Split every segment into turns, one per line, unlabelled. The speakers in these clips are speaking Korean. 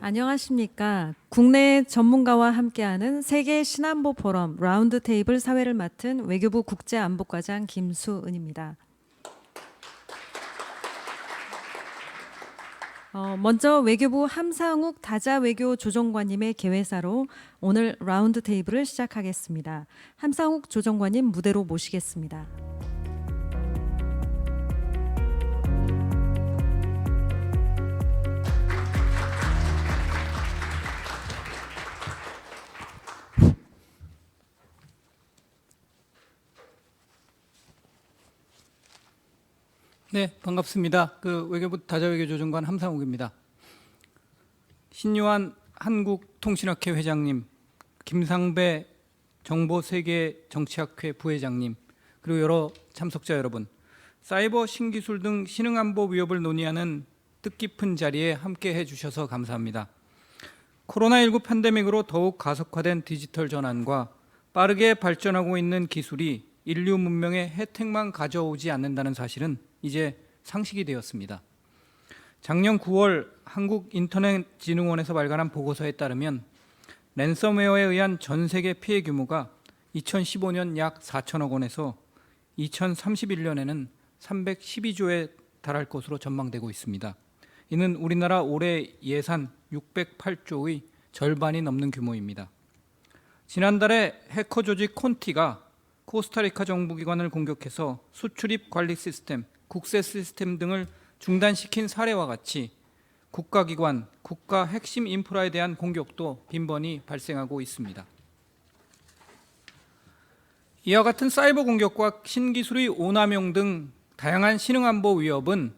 안녕하십니까. 국내 전문가와 함께하는 세계 신안보 포럼 라운드 테이블 사회를 맡은 외교부 국제안보과장 김수은입니다. 먼저 외교부 함상욱 다자외교 조정관님의 개회사로 오늘 라운드 테이블을 시작하겠습니다. 함상욱 조정관님 무대로 모시겠습니다.
네, 반갑습니다. 외교부 다자외교 조정관 함상욱입니다. 신요한 한국통신학회 회장님, 김상배 정보세계정치학회 부회장님, 그리고 여러 참석자 여러분, 사이버 신기술 등 신흥안보 위협을 논의하는 뜻깊은 자리에 함께해 주셔서 감사합니다. 코로나19 팬데믹으로 더욱 가속화된 디지털 전환과 빠르게 발전하고 있는 기술이 인류 문명의 혜택만 가져오지 않는다는 사실은 이제 상식이 되었습니다. 작년 9월 한국인터넷진흥원에서 발간한 보고서에 따르면 랜섬웨어에 의한 전 세계 피해 규모가 2015년 약 4천억 원에서 2031년에는 312조에 달할 것으로 전망되고 있습니다. 이는 우리나라 올해 예산 608조의 절반이 넘는 규모입니다. 지난달에 해커 조직 콘티가 코스타리카 정부기관을 공격해서 수출입 관리 시스템, 국세 시스템 등을 중단시킨 사례와 같이 국가기관, 국가 핵심 인프라에 대한 공격도 빈번히 발생하고 있습니다. 이와 같은 사이버 공격과 신기술의 오남용 등 다양한 신흥안보 위협은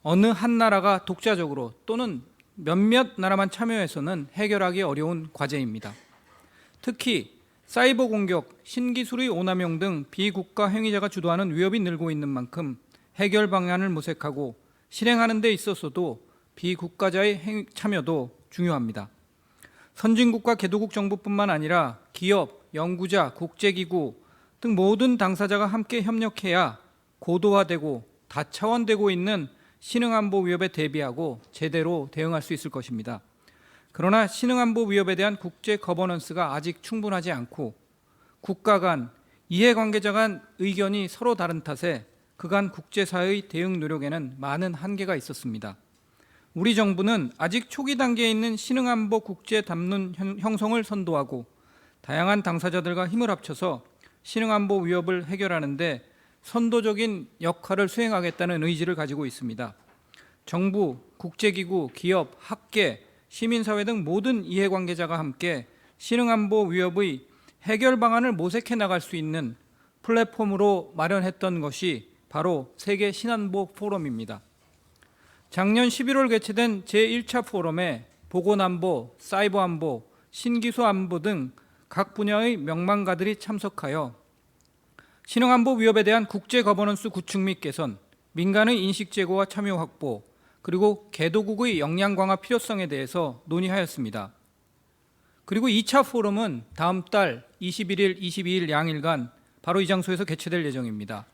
어느 한 나라가 독자적으로 또는 몇몇 나라만 참여해서는 해결하기 어려운 과제입니다. 특히 사이버 공격, 신기술의 오남용 등 비국가 행위자가 주도하는 위협이 늘고 있는 만큼 해결 방안을 모색하고 실행하는 데 있어서도 비국가자의 참여도 중요합니다. 선진국과 개도국 정부뿐만 아니라 기업, 연구자, 국제기구 등 모든 당사자가 함께 협력해야 고도화되고 다차원되고 있는 신흥안보 위협에 대비하고 제대로 대응할 수 있을 것입니다. 그러나 신흥안보 위협에 대한 국제 거버넌스가 아직 충분하지 않고 국가 간, 이해관계자 간 의견이 서로 다른 탓에 그간 국제사회의 대응 노력에는 많은 한계가 있었습니다. 우리 정부는 아직 초기 단계에 있는 신흥안보 국제 담론 형성을 선도하고 다양한 당사자들과 힘을 합쳐서 신흥안보 위협을 해결하는 데 선도적인 역할을 수행하겠다는 의지를 가지고 있습니다. 정부, 국제기구, 기업, 학계, 시민사회 등 모든 이해관계자가 함께 신흥안보 위협의 해결 방안을 모색해 나갈 수 있는 플랫폼으로 마련했던 것이 바로 세계 신안보 포럼입니다. 작년 11월 개최된 제1차 포럼에 보건안보, 사이버안보, 신기술안보 등 각 분야의 명망가들이 참석하여 신흥안보 위협에 대한 국제 거버넌스 구축 및 개선, 민간의 인식 제고와 참여 확보, 그리고 개도국의 역량 강화 필요성에 대해서 논의하였습니다. 그리고 2차 포럼은 다음 달 21일, 22일 양일간 바로 이 장소에서 개최될 예정입니다.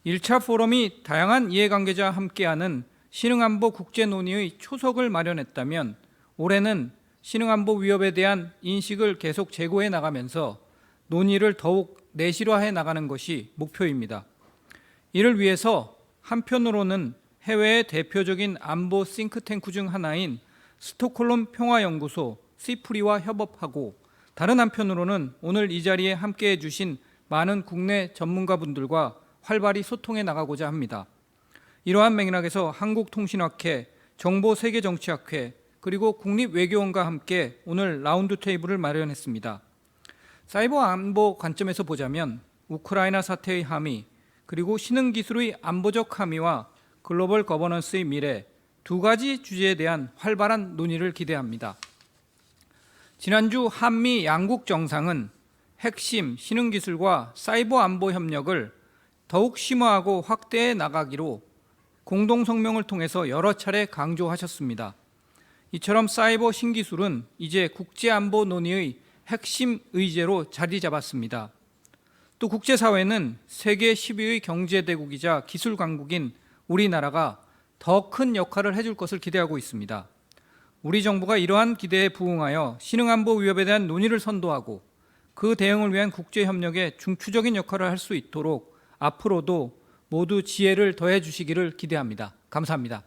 1차 포럼이 다양한 이해관계자와 함께하는 신흥안보 국제 논의의 초석을 마련했다면 올해는 신흥안보 위협에 대한 인식을 계속 제고해 나가면서 논의를 더욱 내실화해 나가는 것이 목표입니다. 이를 위해서 한편으로는 해외의 대표적인 안보 싱크탱크 중 하나인 스톡홀름 평화연구소 시프리와 협업하고 다른 한편으로는 오늘 이 자리에 함께해 주신 많은 국내 전문가분들과 활발히 소통해 나가고자 합니다. 이러한 맥락에서 한국통신학회, 정보세계정치학회, 그리고 국립외교원과 함께 오늘 라운드 테이블을 마련했습니다. 사이버 안보 관점에서 보자면 우크라이나 사태의 함의, 그리고 신흥기술의 안보적 함의와 글로벌 거버넌스의 미래 두 가지 주제에 대한 활발한 논의를 기대합니다. 지난주 한미 양국 정상은 핵심 신흥기술과 사이버 안보 협력을 더욱 심화하고 확대해 나가기로 공동성명을 통해서 여러 차례 강조하셨습니다. 이처럼 사이버 신기술은 이제 국제안보 논의의 핵심 의제로 자리 잡았습니다. 또 국제사회는 세계 10위의 경제대국이자 기술 강국인 우리나라가 더 큰 역할을 해줄 것을 기대하고 있습니다. 우리 정부가 이러한 기대에 부응하여 신흥안보 위협에 대한 논의를 선도하고 그 대응을 위한 국제협력에 중추적인 역할을 할 수 있도록 앞으로도 모두 지혜를 더해 주시기를 기대합니다. 감사합니다.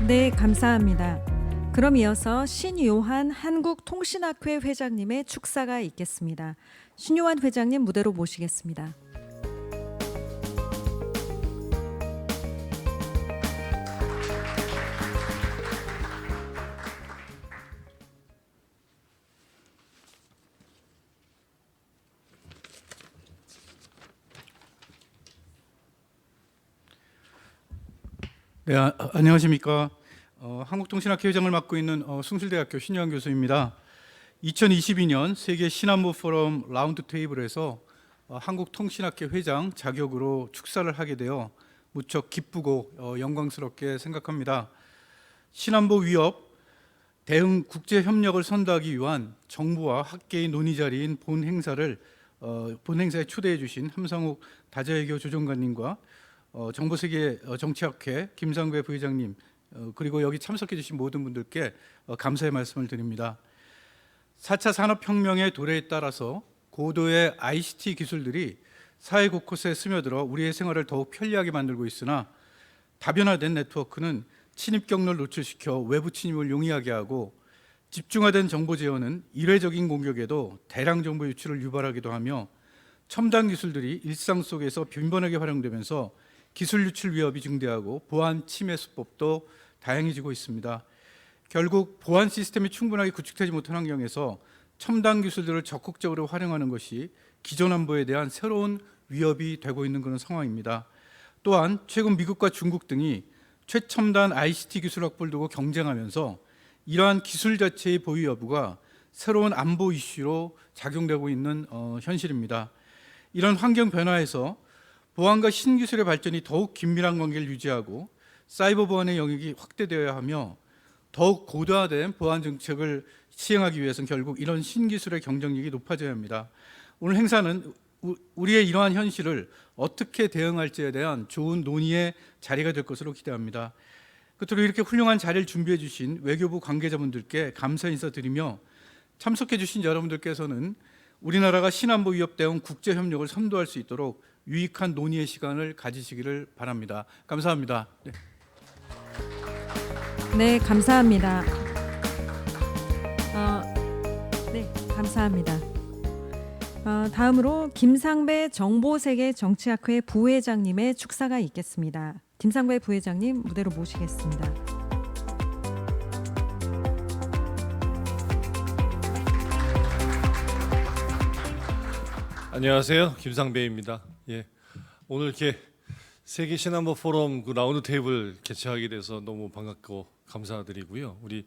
네, 감사합니다. 그럼 이어서 신요한 한국통신학회 회장님의 축사가 있겠습니다. 신요한 회장님 무대로 모시겠습니다.
네, 안녕하십니까. 한국통신학회 회장을 맡고 있는 숭실대학교 신요한 교수입니다. 2022년 세계 신안보 포럼 라운드 테이블에서 한국통신학회 회장 자격으로 축사를 하게 되어 무척 기쁘고 영광스럽게 생각합니다. 신안보 위협 대응 국제 협력을 선도하기 위한 정부와 학계의 논의 자리인 본 행사에 초대해 주신 함상욱 다자외교 조정관님과 정보세계 정치학회 김상배 부회장님 그리고 여기 참석해 주신 모든 분들께 감사의 말씀을 드립니다. 4차 산업혁명의 도래에 따라서 고도의 ICT 기술들이 사회 곳곳에 스며들어 우리의 생활을 더욱 편리하게 만들고 있으나 다변화된 네트워크는 침입 경로를 노출시켜 외부 침입을 용이하게 하고 집중화된 정보 제어는 일회적인 공격에도 대량 정보 유출을 유발하기도 하며 첨단 기술들이 일상 속에서 빈번하게 활용되면서 기술 유출 위협이 증대하고 보안 침해 수법도 다양해지고 있습니다. 결국 보안 시스템이 충분하게 구축되지 못한 환경에서 첨단 기술들을 적극적으로 활용하는 것이 기존 안보에 대한 새로운 위협이 되고 있는 그런 상황입니다. 또한 최근 미국과 중국 등이 최첨단 ICT 기술 확보를 두고 경쟁하면서 이러한 기술 자체의 보유 여부가 새로운 안보 이슈로 작용되고 있는 현실입니다. 이런 환경 변화에서 보안과 신기술의 발전이 더욱 긴밀한 관계를 유지하고 사이버 보안의 영역이 확대되어야 하며 더욱 고도화된 보안 정책을 시행하기 위해서는 결국 이런 신기술의 경쟁력이 높아져야 합니다. 오늘 행사는 우리의 이러한 현실을 어떻게 대응할지에 대한 좋은 논의의 자리가 될 것으로 기대합니다. 끝으로 이렇게 훌륭한 자리를 준비해 주신 외교부 관계자분들께 감사 인사드리며 참석해 주신 여러분들께서는 우리나라가 신안보 위협 대응 국제협력을 선도할 수 있도록 유익한 논의의 시간을 가지시기를 바랍니다. 감사합니다. 네.
네, 감사합니다. 네, 감사합니다. 다음으로 김상배 정보세계 정치학회 부회장님의 축사가 있겠습니다. 김상배 부회장님 무대로 모시겠습니다.
안녕하세요, 김상배입니다. 예, 오늘 이렇게 세계 신안보 포럼 그 라운드 테이블 개최하게 돼서 너무 반갑고 감사드리고요. 우리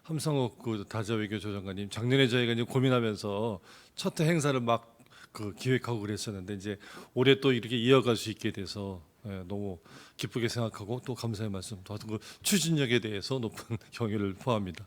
함성욱 그 다자외교 조정관님, 작년에 저희가 이제 고민하면서 첫 행사를 막 그 기획하고 그랬었는데 이제 올해 또 이렇게 이어갈 수 있게 돼서 너무 기쁘게 생각하고 또 감사의 말씀, 또 그 추진력에 대해서 높은 경의를 표합니다.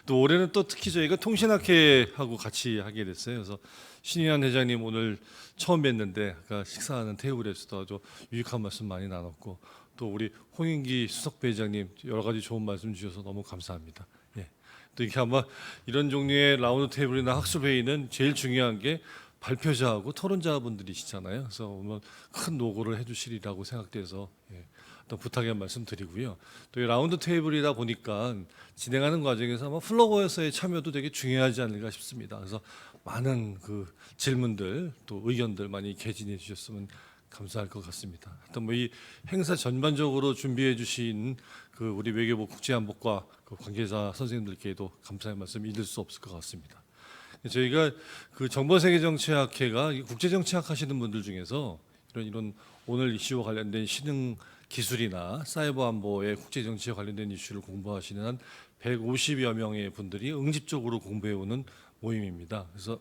또 올해는 또 특히 저희가 통신학회하고 같이 하게 됐어요. 그래서 신희환 회장님 오늘 처음 뵀는데 아까 식사하는 테이블에서도 아주 유익한 말씀 많이 나눴고, 또 우리 홍인기 수석부회장님 여러 가지 좋은 말씀 주셔서 너무 감사합니다. 예. 또 이렇게 아마 이런 종류의 라운드 테이블이나 학술 회의는 제일 중요한 게 발표자하고 토론자분들이시잖아요. 그래서 오늘 큰 노고를 해주시리라고 생각돼서 어떤 부탁의 말씀 드리고요. 또 이 라운드 테이블이다 보니까 진행하는 과정에서 아마 플로거에서의 참여도 되게 중요하지 않을까 싶습니다. 그래서 많은 그 질문들 또 의견들 많이 개진해 주셨으면 감사할 것 같습니다. 하여튼 뭐 이 행사 전반적으로 준비해 주신 그 우리 외교부 국제안보과 그 관계자 선생님들께도 감사의 말씀 잊을 수 없을 것 같습니다. 저희가 그 정보세계정치학회가 국제정치학 하시는 분들 중에서 이런 오늘 이슈와 관련된 신흥 기술이나 사이버 안보의 국제정치에 관련된 이슈를 공부하시는 한 150여 명의 분들이 응집적으로 공부해오는 모임입니다. 그래서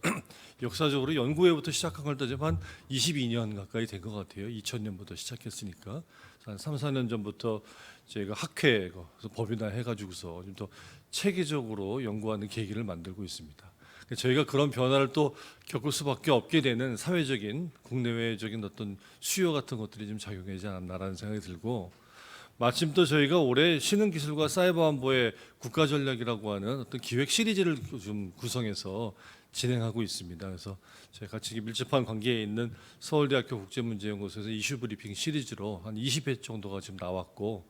역사적으로 연구회부터 시작한 걸 따지면 한 22년 가까이 된 것 같아요. 2000년부터 시작했으니까 한 3, 4년 전부터 저희가 학회 법이나 해가지고서 좀 더 체계적으로 연구하는 계기를 만들고 있습니다. 저희가 그런 변화를 또 겪을 수밖에 없게 되는 사회적인 국내외적인 어떤 수요 같은 것들이 좀 작용하지 않았나라는 생각이 들고, 마침 또 저희가 올해 신흥기술과 사이버 안보의 국가전략이라고 하는 어떤 기획 시리즈를 좀 구성해서 진행하고 있습니다. 그래서 저희 같이 밀접한 관계에 있는 서울대학교 국제문제연구소에서 이슈 브리핑 시리즈로 한 20회 정도가 지금 나왔고,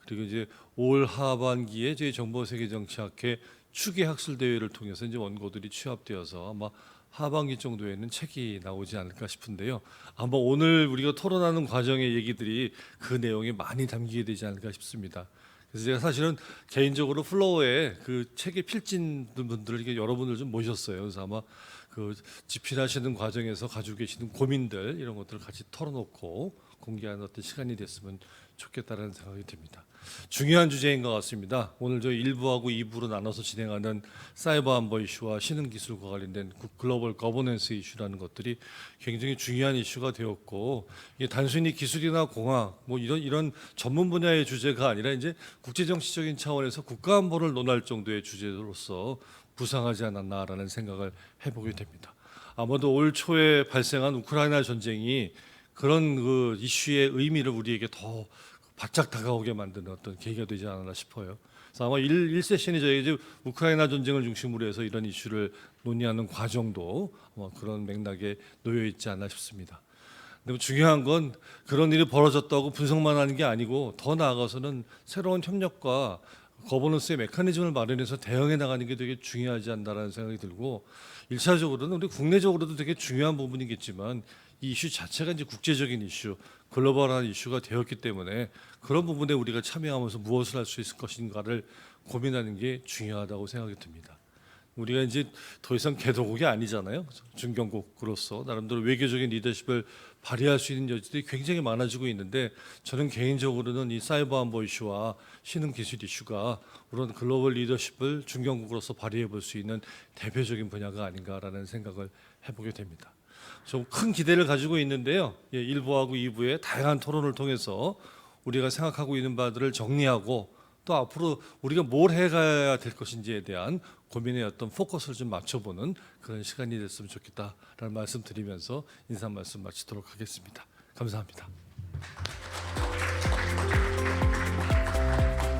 그리고 이제 올 하반기에 저희 정보세계정치학회 추계 학술 대회를 통해서 이제 원고들이 취합되어서 아마 하반기 정도에는 책이 나오지 않을까 싶은데요. 아마 오늘 우리가 토론하는 과정의 얘기들이 그 내용에 많이 담기게 되지 않을까 싶습니다. 그래서 제가 사실은 개인적으로 플로어에 그 책에 필진 분들을 이렇게 여러분들 좀 모셨어요. 그래서 아마 그 집필하시는 과정에서 가지고 계시는 고민들 이런 것들을 같이 털어놓고 공개하는 어떤 시간이 됐으면 좋겠다라는 생각이 듭니다. 중요한 주제인 것 같습니다. 오늘 저희 1부하고 2부로 나눠서 진행하는 사이버 안보 이슈와 신흥기술과 관련된 글로벌 거버넌스 이슈라는 것들이 굉장히 중요한 이슈가 되었고, 이게 단순히 기술이나 공학 뭐 이런 전문 분야의 주제가 아니라 이제 국제정치적인 차원에서 국가안보를 논할 정도의 주제로서 부상하지 않았나라는 생각을 해보게 됩니다. 아마도 올 초에 발생한 우크라이나 전쟁이 그런 그 이슈의 의미를 우리에게 더 바짝 다가오게 만드는 어떤 계기가 되지 않았나 싶어요. 그래서 아마 1세션이 저희 이제 우크라이나 전쟁을 중심으로 해서 이런 이슈를 논의하는 과정도 아마 그런 맥락에 놓여 있지 않나 싶습니다. 근데 중요한 건 그런 일이 벌어졌다고 분석만 하는 게 아니고 더 나아가서는 새로운 협력과 거버넌스의 메커니즘을 마련해서 대응해 나가는 게 되게 중요하지 않나라는 생각이 들고, 1차적으로는 우리 국내적으로도 되게 중요한 부분이겠지만 이 이슈 자체가 이제 국제적인 이슈, 글로벌한 이슈가 되었기 때문에 그런 부분에 우리가 참여하면서 무엇을 할 수 있을 것인가를 고민하는 게 중요하다고 생각이 듭니다. 우리가 이제 더 이상 개도국이 아니잖아요. 중견국으로서 나름대로 외교적인 리더십을 발휘할 수 있는 여지들이 굉장히 많아지고 있는데, 저는 개인적으로는 이 사이버 안보 이슈와 신흥 기술 이슈가 그런 글로벌 리더십을 중견국으로서 발휘해 볼 수 있는 대표적인 분야가 아닌가라는 생각을 해보게 됩니다. 좀 큰 기대를 가지고 있는데요. 1부하고 2부의 다양한 토론을 통해서 우리가 생각하고 있는 바들을 정리하고 또 앞으로 우리가 뭘 해가야 될 것인지에 대한 고민의 어떤 포커스를 좀 맞춰보는 그런 시간이 됐으면 좋겠다라는 말씀 드리면서 인사 말씀 마치도록 하겠습니다. 감사합니다.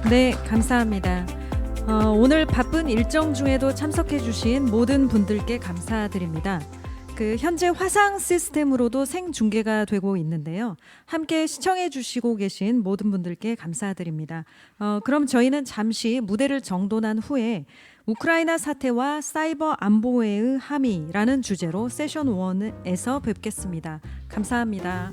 네, 감사합니다. 오늘 바쁜 일정 중에도 참석해 주신 모든 분들께 감사드립니다. 현재 화상 시스템으로도 생중계가 되고 있는데요. 함께 시청해 주시고 계신 모든 분들께 감사드립니다. 그럼 저희는 잠시 무대를 정돈한 후에 우크라이나 사태와 사이버 안보의 함의라는 주제로 세션 1에서 뵙겠습니다. 감사합니다.